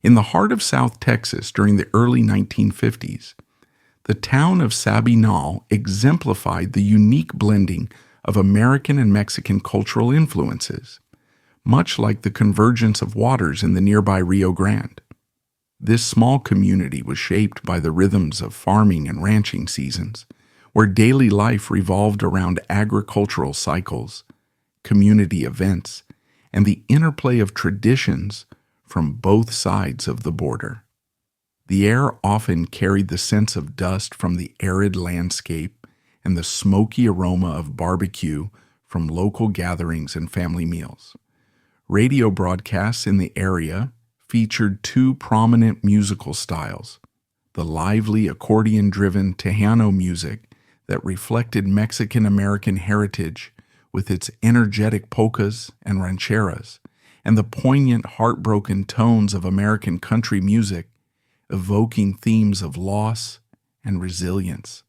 In the heart of South Texas during the early 1950s, the town of Sabinal exemplified the unique blending of American and Mexican cultural influences, much like the convergence of waters in the nearby Rio Grande. This small community was shaped by the rhythms of farming and ranching seasons, where daily life revolved around agricultural cycles, community events, and the interplay of traditions from both sides of the border. The air often carried the sense of dust from the arid landscape and the smoky aroma of barbecue from local gatherings and family meals. Radio broadcasts in the area featured two prominent musical styles: the lively accordion-driven Tejano music that reflected Mexican-American heritage with its energetic polkas and rancheras, and the poignant, heartbroken tones of American country music, evoking themes of loss and resilience.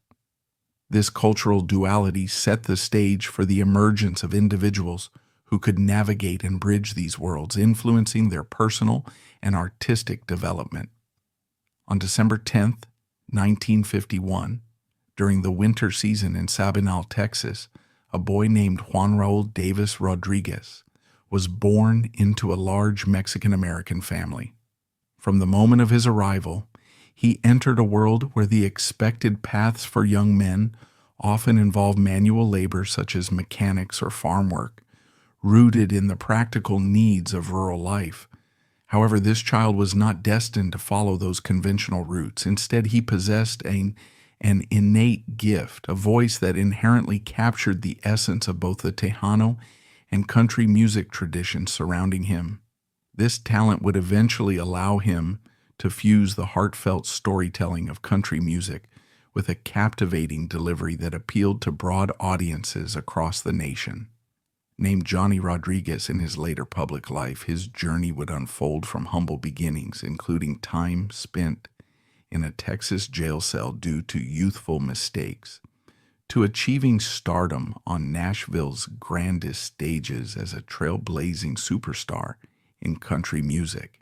This cultural duality set the stage for the emergence of individuals who could navigate and bridge these worlds, influencing their personal and artistic development. On December 10th, 1951, during the winter season in Sabinal, Texas, a boy named Juan Raul Davis Rodriguez was born into a large Mexican-American family. From the moment of his arrival, he entered a world where the expected paths for young men often involve manual labor such as mechanics or farm work, rooted in the practical needs of rural life. However, this child was not destined to follow those conventional routes. Instead, he possessed an innate gift, a voice that inherently captured the essence of both the Tejano and country music traditions surrounding him. This talent would eventually allow him to fuse the heartfelt storytelling of country music with a captivating delivery that appealed to broad audiences across the nation. Named Johnny Rodriguez in his later public life, his journey would unfold from humble beginnings, including time spent in a Texas jail cell due to youthful mistakes, to achieving stardom on Nashville's grandest stages as a trailblazing superstar in country music.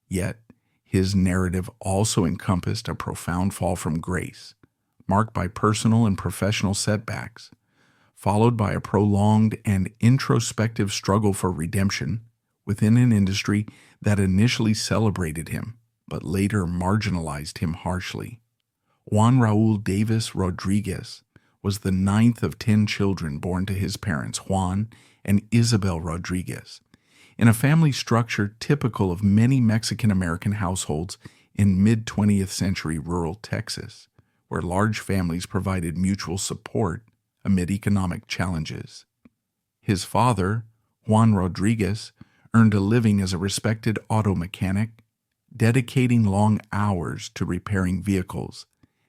Yet, his narrative also encompassed a profound fall from grace, marked by personal and professional setbacks, followed by a prolonged and introspective struggle for redemption within an industry that initially celebrated him, but later marginalized him harshly. Juan Raul Davis Rodriguez was the ninth of 10 children born to his parents, Juan and Isabel Rodriguez, in a family structure typical of many Mexican-American households in mid-20th century rural Texas, where large families provided mutual support amid economic challenges. His father, Juan Rodriguez, earned a living as a respected auto mechanic, dedicating long hours to repairing vehicles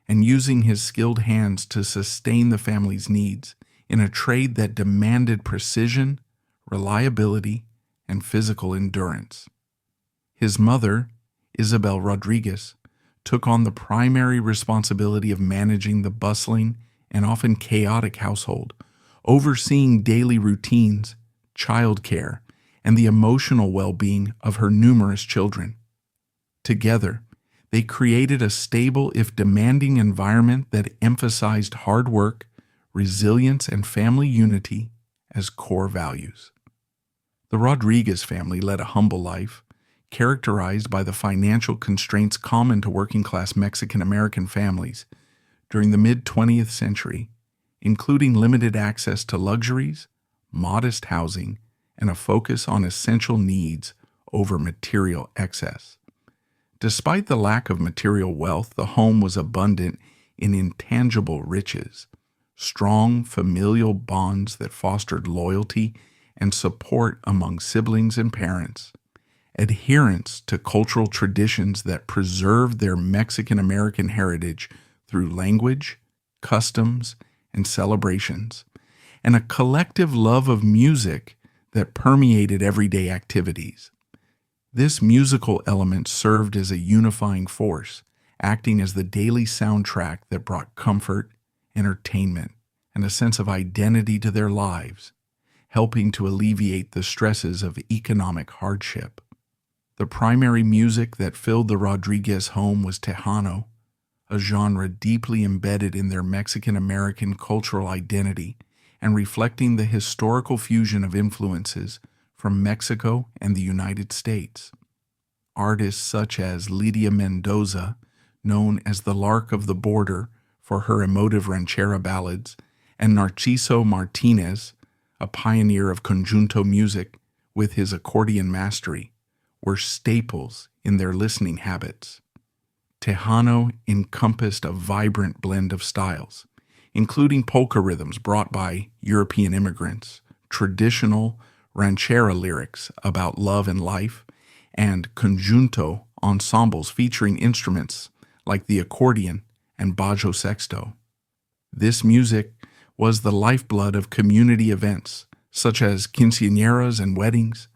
and using his skilled hands to sustain the family's needs in a trade that demanded precision, reliability, and physical endurance. His mother, Isabel Rodriguez, took on the primary responsibility of managing the bustling and often chaotic household, overseeing daily routines, childcare, and the emotional well-being of her numerous children. Together, they created a stable, if demanding, environment that emphasized hard work, resilience, and family unity as core values. The Rodriguez family led a humble life, characterized by the financial constraints common to working-class Mexican-American families during the mid-20th century, including limited access to luxuries, modest housing, and a focus on essential needs over material excess. Despite the lack of material wealth, the home was abundant in intangible riches, strong familial bonds that fostered loyalty and support among siblings and parents, adherence to cultural traditions that preserved their Mexican-American heritage through language, customs, and celebrations, and a collective love of music that permeated everyday activities. This musical element served as a unifying force, acting as the daily soundtrack that brought comfort, entertainment, and a sense of identity to their lives, helping to alleviate the stresses of economic hardship. The primary music that filled the Rodriguez home was Tejano, a genre deeply embedded in their Mexican-American cultural identity and reflecting the historical fusion of influences from Mexico and the United States. Artists such as Lydia Mendoza, known as the Lark of the Border for her emotive ranchera ballads, and Narciso Martinez, a pioneer of conjunto music with his accordion mastery, were staples in their listening habits. Tejano encompassed a vibrant blend of styles, including polka rhythms brought by European immigrants, traditional ranchera lyrics about love and life, and conjunto ensembles featuring instruments like the accordion and bajo sexto. This music was the lifeblood of community events, such as quinceañeras and weddings,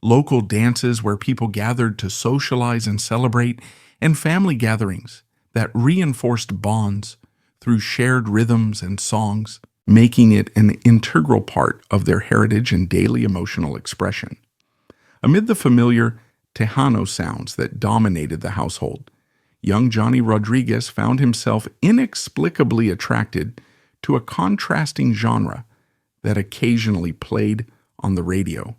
local dances where people gathered to socialize and celebrate, and family gatherings that reinforced bonds through shared rhythms and songs, making it an integral part of their heritage and daily emotional expression. Amid the familiar Tejano sounds that dominated the household, young Johnny Rodriguez found himself inexplicably attracted to a contrasting genre that occasionally played on the radio: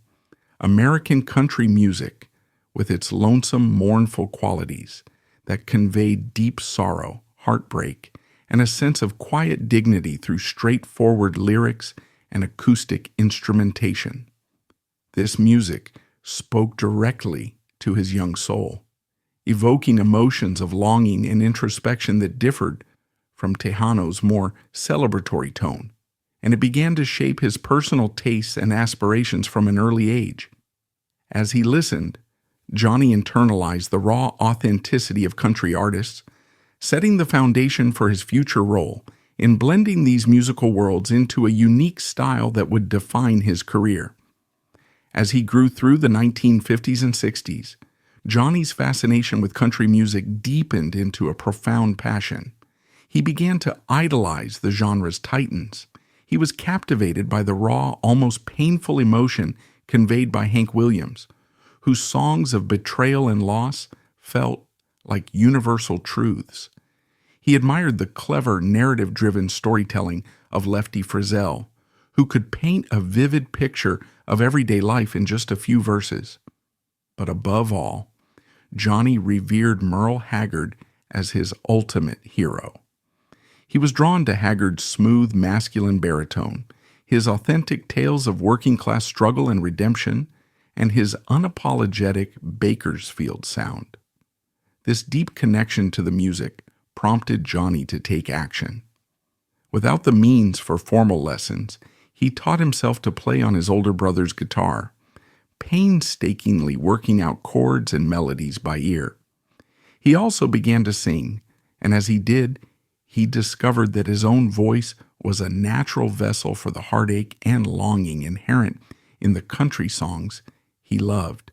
American country music with its lonesome, mournful qualities that conveyed deep sorrow, heartbreak, and a sense of quiet dignity through straightforward lyrics and acoustic instrumentation. This music spoke directly to his young soul, evoking emotions of longing and introspection that differed from Tejano's more celebratory tone, and it began to shape his personal tastes and aspirations from an early age. As he listened, Johnny internalized the raw authenticity of country artists, setting the foundation for his future role in blending these musical worlds into a unique style that would define his career. As he grew through the 1950s and 60s, Johnny's fascination with country music deepened into a profound passion. He began to idolize the genre's titans. He was captivated by the raw, almost painful emotion conveyed by Hank Williams, whose songs of betrayal and loss felt like universal truths. He admired the clever, narrative-driven storytelling of Lefty Frizzell, who could paint a vivid picture of everyday life in just a few verses. But above all, Johnny revered Merle Haggard as his ultimate hero. He was drawn to Haggard's smooth, masculine baritone, his authentic tales of working-class struggle and redemption, and his unapologetic Bakersfield sound. This deep connection to the music prompted Johnny to take action. Without the means for formal lessons, he taught himself to play on his older brother's guitar, painstakingly working out chords and melodies by ear. He also began to sing, and as he did, he discovered that his own voice was a natural vessel for the heartache and longing inherent in the country songs he loved.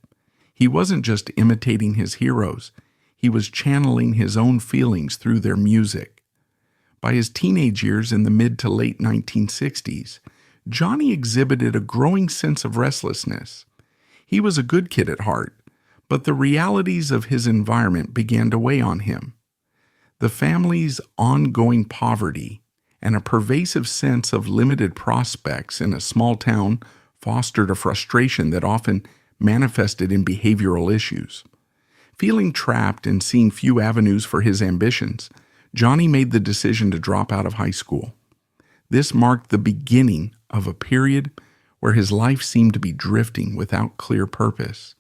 He wasn't just imitating his heroes, he was channeling his own feelings through their music. By his teenage years in the mid to late 1960s, Johnny exhibited a growing sense of restlessness. He was a good kid at heart, but the realities of his environment began to weigh on him. The family's ongoing poverty and a pervasive sense of limited prospects in a small town fostered a frustration that often manifested in behavioral issues. Feeling trapped and seeing few avenues for his ambitions, Johnny made the decision to drop out of high school. This marked the beginning of a period where his life seemed to be drifting without clear purpose.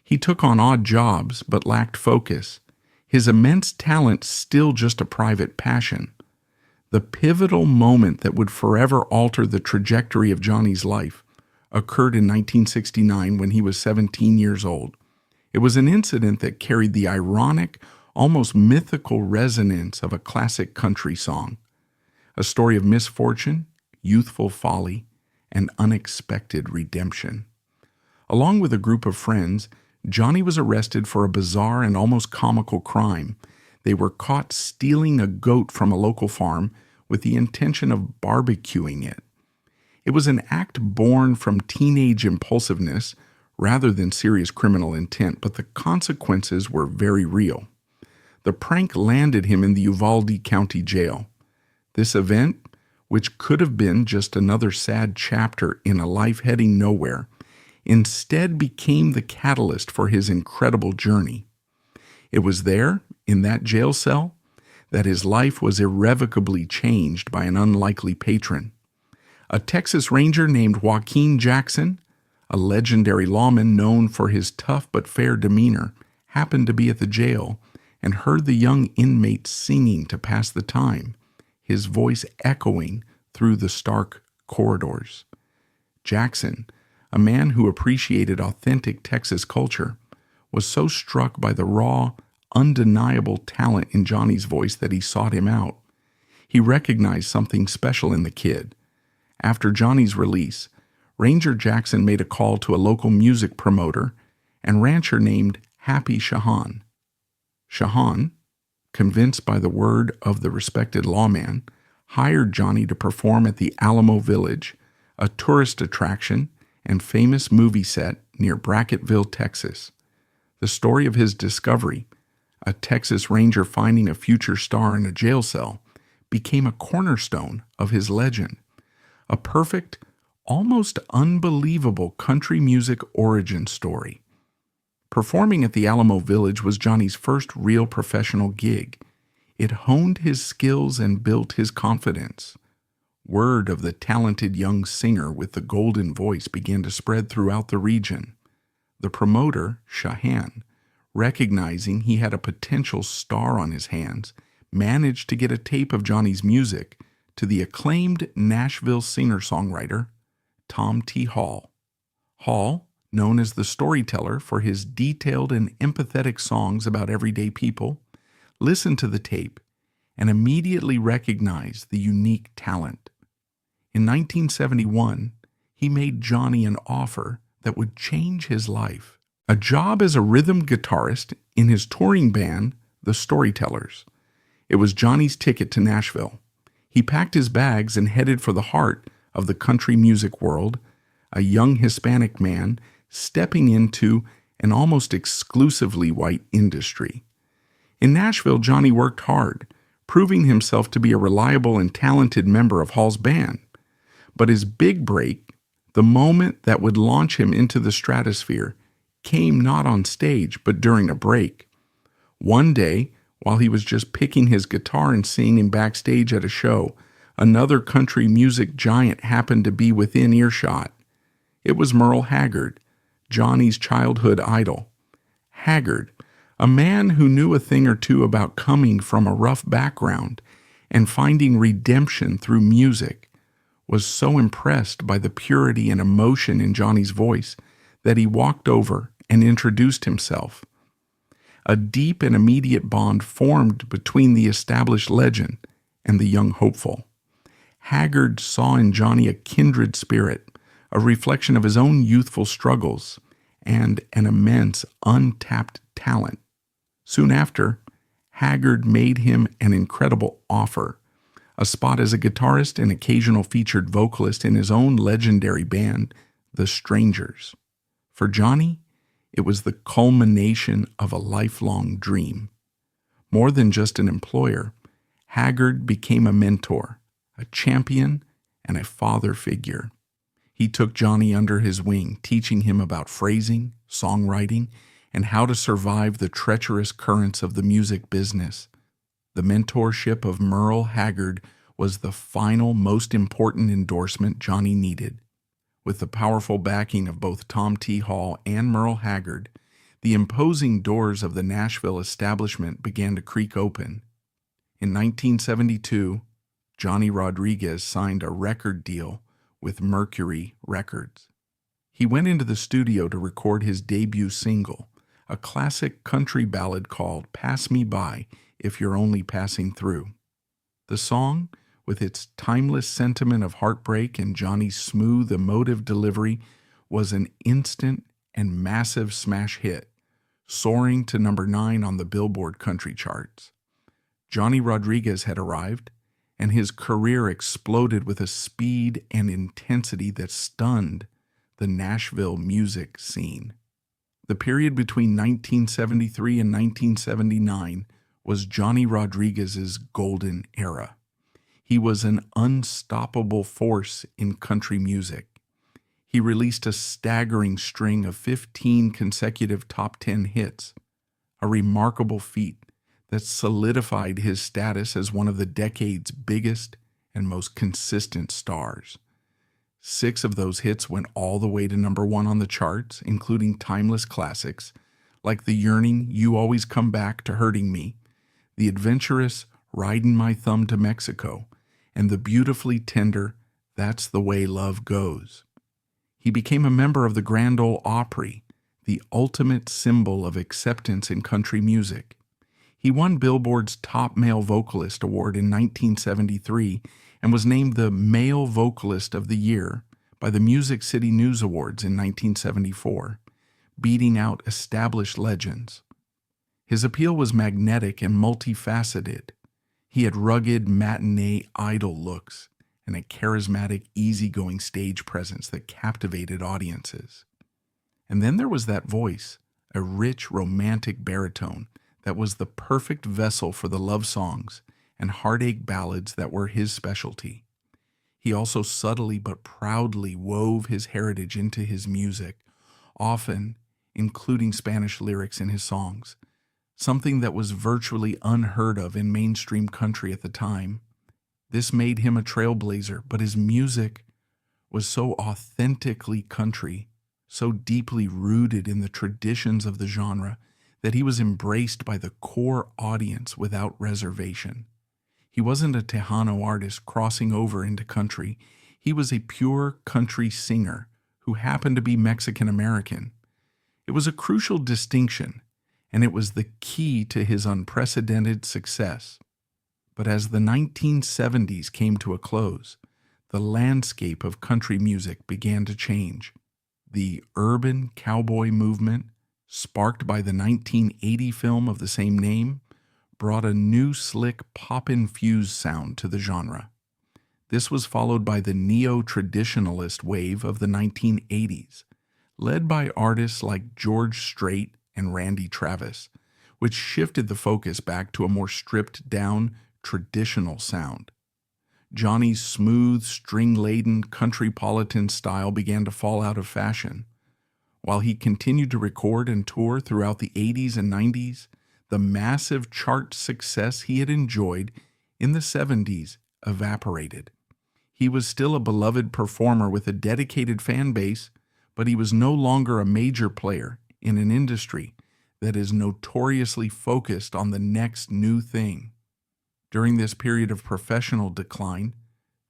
He took on odd jobs but lacked focus, his immense talent still just a private passion. The pivotal moment that would forever alter the trajectory of Johnny's life occurred in 1969 when he was 17 years old. It was an incident that carried the ironic, almost mythical resonance of a classic country song, a story of misfortune, youthful folly, and unexpected redemption. Along with a group of friends, Johnny was arrested for a bizarre and almost comical crime. They were caught stealing a goat from a local farm with the intention of barbecuing it. It was an act born from teenage impulsiveness rather than serious criminal intent, but the consequences were very real. The prank landed him in the Uvalde County Jail. This event, which could have been just another sad chapter in a life heading nowhere, instead became the catalyst for his incredible journey. It was there, in that jail cell, that his life was irrevocably changed by an unlikely patron. A Texas Ranger named Joaquin Jackson, a legendary lawman known for his tough but fair demeanor, happened to be at the jail and heard the young inmate singing to pass the time, his voice echoing through the stark corridors. Jackson, a man who appreciated authentic Texas culture, was so struck by the raw, undeniable talent in Johnny's voice that he sought him out. He recognized something special in the kid. After Johnny's release, Ranger Jackson made a call to a local music promoter and rancher named Happy Shahan. Shahan, convinced by the word of the respected lawman, hired Johnny to perform at the Alamo Village, a tourist attraction and famous movie set near Brackettville, Texas. The story of his discovery, a Texas Ranger finding a future star in a jail cell, became a cornerstone of his legend, a perfect, almost unbelievable country music origin story. Performing at the Alamo Village was Johnny's first real professional gig. It honed his skills and built his confidence. Word of the talented young singer with the golden voice began to spread throughout the region. The promoter, Shahan, recognizing he had a potential star on his hands, managed to get a tape of Johnny's music to the acclaimed Nashville singer-songwriter, Tom T. Hall. Hall, known as the storyteller for his detailed and empathetic songs about everyday people, listened to the tape and immediately recognized the unique talent. In 1971, he made Johnny an offer that would change his life: a job as a rhythm guitarist in his touring band, the Storytellers. It was Johnny's ticket to Nashville. He packed his bags and headed for the heart of the country music world, a young Hispanic man stepping into an almost exclusively white industry. In Nashville, Johnny worked hard, proving himself to be a reliable and talented member of Hall's band. But his big break, the moment that would launch him into the stratosphere, came not on stage, but during a break. One day, while he was just picking his guitar and singing backstage at a show, another country music giant happened to be within earshot. It was Merle Haggard, Johnny's childhood idol. Haggard, a man who knew a thing or two about coming from a rough background and finding redemption through music, was so impressed by the purity and emotion in Johnny's voice that he walked over and introduced himself. A deep and immediate bond formed between the established legend and the young hopeful. Haggard saw in Johnny a kindred spirit, a reflection of his own youthful struggles, and an immense, untapped talent. Soon after, Haggard made him an incredible offer: a spot as a guitarist and occasional featured vocalist in his own legendary band, The Strangers. For Johnny, it was the culmination of a lifelong dream. More than just an employer, Haggard became a mentor, a champion, and a father figure. He took Johnny under his wing, teaching him about phrasing, songwriting, and how to survive the treacherous currents of the music business. The mentorship of Merle Haggard was the final, most important endorsement Johnny needed. With the powerful backing of both Tom T. Hall and Merle Haggard, the imposing doors of the Nashville establishment began to creak open. In 1972, Johnny Rodriguez signed a record deal with Mercury Records. He went into the studio to record his debut single, a classic country ballad called "Pass Me By If You're Only Passing Through." The song, with its timeless sentiment of heartbreak and Johnny's smooth, emotive delivery, was an instant and massive smash hit, soaring to number 9 on the Billboard country charts. Johnny Rodriguez had arrived, and his career exploded with a speed and intensity that stunned the Nashville music scene. The period between 1973 and 1979 was Johnny Rodriguez's golden era. He was an unstoppable force in country music. He released a staggering string of 15 consecutive top 10 hits, a remarkable feat that solidified his status as one of the decade's biggest and most consistent stars. 6 of those hits went all the way to number 1 on the charts, including timeless classics like the yearning You Always Come Back to Hurting Me, the adventurous Riding My Thumb to Mexico, and the beautifully tender That's the Way Love Goes. He became a member of the Grand Ole Opry, the ultimate symbol of acceptance in country music. He won Billboard's Top Male Vocalist Award in 1973 and was named the Male Vocalist of the Year by the Music City News Awards in 1974, beating out established legends. His appeal was magnetic and multifaceted. He had rugged matinee idol looks and a charismatic, easygoing stage presence that captivated audiences. And then there was that voice, a rich, romantic baritone that was the perfect vessel for the love songs and heartache ballads that were his specialty. He also subtly but proudly wove his heritage into his music, often including Spanish lyrics in his songs, something that was virtually unheard of in mainstream country at the time. This made him a trailblazer, but his music was so authentically country, so deeply rooted in the traditions of the genre, that he was embraced by the core audience without reservation. He wasn't a Tejano artist crossing over into country. He was a pure country singer who happened to be Mexican-American. It was a crucial distinction, and it was the key to his unprecedented success. But as the 1970s came to a close, the landscape of country music began to change. The urban cowboy movement, sparked by the 1980 film of the same name, brought a new slick pop-infused sound to the genre. This was followed by the neo-traditionalist wave of the 1980s, led by artists like George Strait and Randy Travis, which shifted the focus back to a more stripped-down, traditional sound. Johnny's smooth, string-laden countrypolitan style began to fall out of fashion. While he continued to record and tour throughout the 80s and 90s, the massive chart success he had enjoyed in the 70s evaporated. He was still a beloved performer with a dedicated fan base, but he was no longer a major player in an industry that is notoriously focused on the next new thing. During this period of professional decline,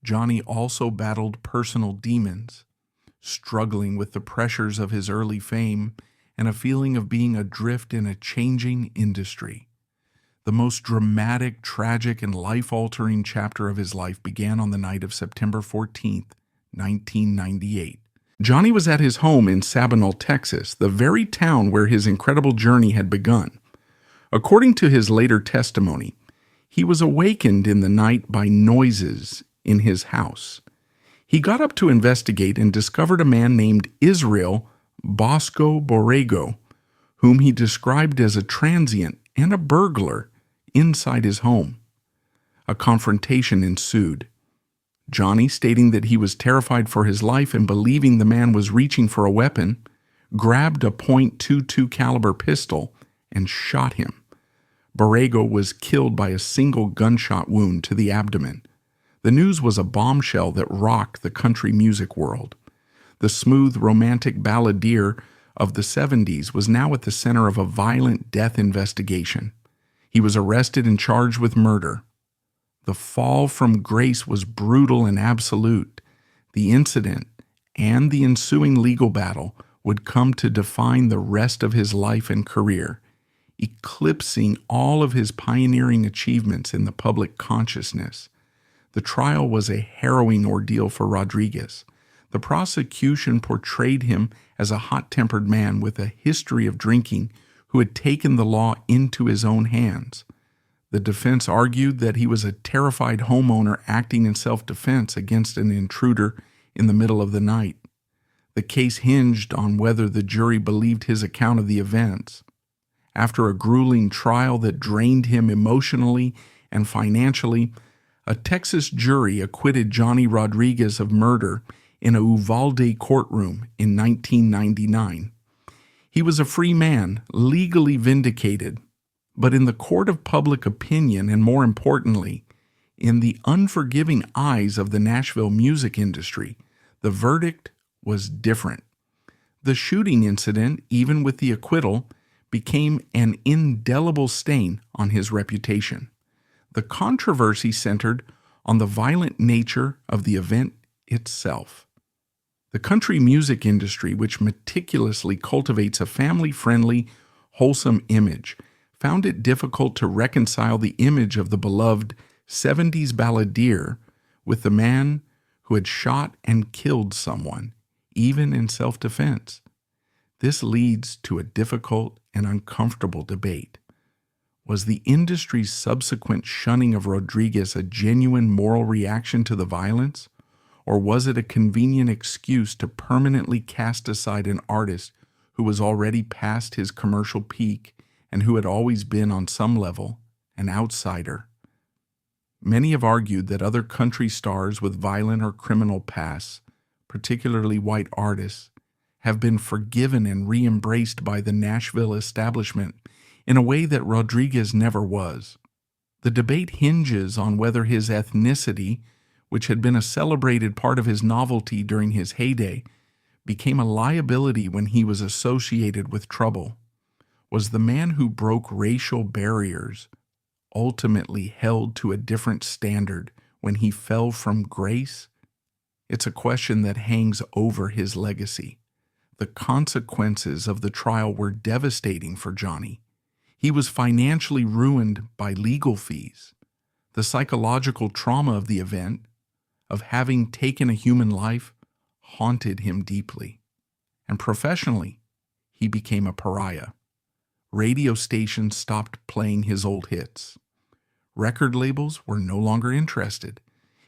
Johnny also battled personal demons, struggling with the pressures of his early fame and a feeling of being adrift in a changing industry. The most dramatic, tragic, and life-altering chapter of his life began on the night of September 14th, 1998. Johnny was at his home in Sabinal, Texas, the very town where his incredible journey had begun. According to his later testimony, he was awakened in the night by noises in his house. He got up to investigate and discovered a man named Israel Bosco Borrego, whom he described as a transient and a burglar inside his home. A confrontation ensued. Johnny, stating that he was terrified for his life and believing the man was reaching for a weapon, grabbed a .22 caliber pistol and shot him. Borrego was killed by a single gunshot wound to the abdomen. The news was a bombshell that rocked the country music world. The smooth, romantic balladeer of the 70s was now at the center of a violent death investigation. He was arrested and charged with murder. The fall from grace was brutal and absolute. The incident and the ensuing legal battle would come to define the rest of his life and career, eclipsing all of his pioneering achievements in the public consciousness. The trial was a harrowing ordeal for Rodriguez. The prosecution portrayed him as a hot-tempered man with a history of drinking who had taken the law into his own hands. The defense argued that he was a terrified homeowner acting in self-defense against an intruder in the middle of the night. The case hinged on whether the jury believed his account of the events. After a grueling trial that drained him emotionally and financially, a Texas jury acquitted Johnny Rodriguez of murder in a Uvalde courtroom in 1999. He was a free man, legally vindicated, but in the court of public opinion, and more importantly, in the unforgiving eyes of the Nashville music industry, the verdict was different. The shooting incident, even with the acquittal, became an indelible stain on his reputation. The controversy centered on the violent nature of the event itself. The country music industry, which meticulously cultivates a family-friendly, wholesome image, found it difficult to reconcile the image of the beloved 70s balladeer with the man who had shot and killed someone, even in self-defense. This leads to a difficult and uncomfortable debate. Was the industry's subsequent shunning of Rodriguez a genuine moral reaction to the violence, or was it a convenient excuse to permanently cast aside an artist who was already past his commercial peak and who had always been, on some level, an outsider? Many have argued that other country stars with violent or criminal pasts, particularly white artists, have been forgiven and re-embraced by the Nashville establishment in a way that Rodriguez never was. The debate hinges on whether his ethnicity, which had been a celebrated part of his novelty during his heyday, became a liability when he was associated with trouble. Was the man who broke racial barriers ultimately held to a different standard when he fell from grace? It's a question that hangs over his legacy. The consequences of the trial were devastating for Johnny. He was financially ruined by legal fees. The psychological trauma of the event, of having taken a human life, haunted him deeply. And professionally, he became a pariah. Radio stations stopped playing his old hits. Record labels were no longer interested.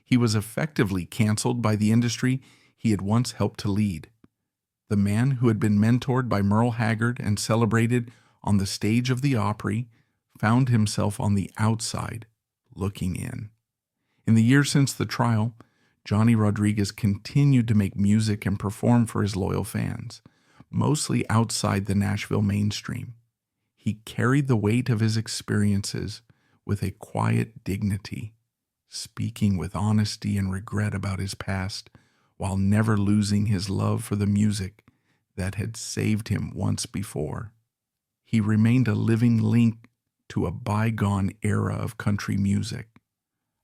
He was effectively canceled by the industry he had once helped to lead. The man who had been mentored by Merle Haggard and celebrated on the stage of the Opry found himself on the outside, looking in. In the years since the trial, Johnny Rodriguez continued to make music and perform for his loyal fans, mostly outside the Nashville mainstream. He carried the weight of his experiences with a quiet dignity, speaking with honesty and regret about his past, while never losing his love for the music that had saved him once before. He remained a living link to a bygone era of country music,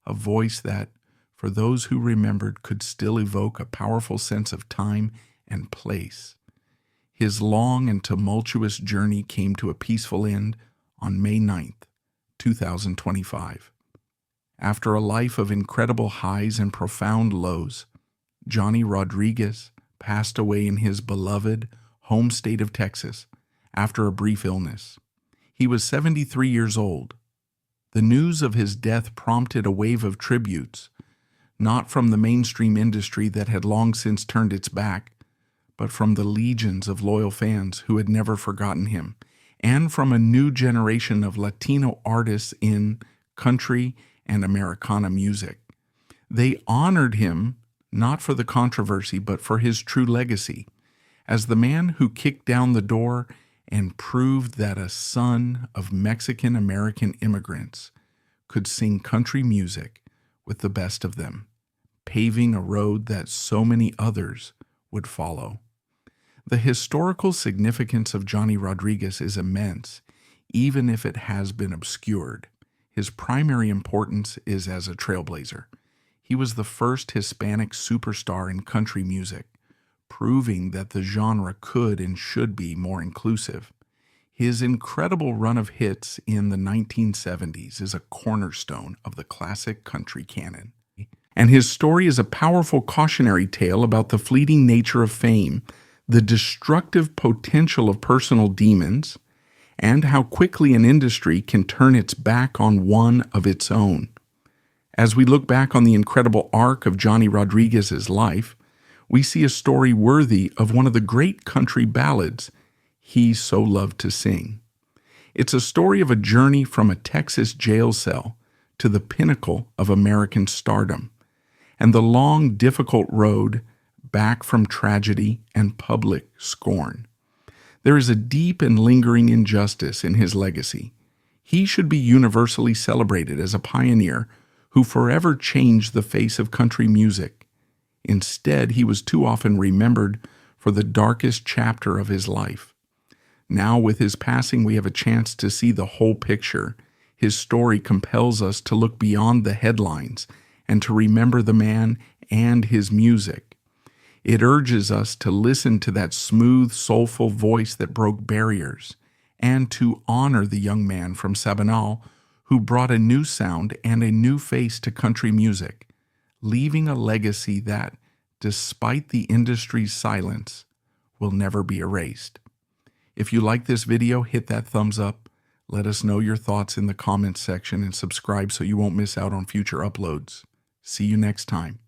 a voice that, for those who remembered, could still evoke a powerful sense of time and place. His long and tumultuous journey came to a peaceful end on May 9th, 2025. After a life of incredible highs and profound lows, Johnny Rodriguez passed away in his beloved home state of Texas after a brief illness. He was 73 years old. The news of his death prompted a wave of tributes, not from the mainstream industry that had long since turned its back, but from the legions of loyal fans who had never forgotten him, and from a new generation of Latino artists in country and Americana music. They honored him not for the controversy, but for his true legacy, as the man who kicked down the door and proved that a son of Mexican-American immigrants could sing country music with the best of them, paving a road that so many others would follow. The historical significance of Johnny Rodriguez is immense, even if it has been obscured. His primary importance is as a trailblazer. He was the first Hispanic superstar in country music, proving that the genre could and should be more inclusive. His incredible run of hits in the 1970s is a cornerstone of the classic country canon. And his story is a powerful cautionary tale about the fleeting nature of fame, the destructive potential of personal demons, and how quickly an industry can turn its back on one of its own. As we look back on the incredible arc of Johnny Rodriguez's life, we see a story worthy of one of the great country ballads he so loved to sing. It's a story of a journey from a Texas jail cell to the pinnacle of American stardom, and the long, difficult road back from tragedy and public scorn. There is a deep and lingering injustice in his legacy. He should be universally celebrated as a pioneer who forever changed the face of country music. Instead, he was too often remembered for the darkest chapter of his life. Now, with his passing, we have a chance to see the whole picture. His story compels us to look beyond the headlines and to remember the man and his music. It urges us to listen to that smooth, soulful voice that broke barriers, and to honor the young man from Sabinal who brought a new sound and a new face to country music, leaving a legacy that, despite the industry's silence, will never be erased. If you like this video, hit that thumbs up. Let us know your thoughts in the comments section and subscribe so you won't miss out on future uploads. See you next time.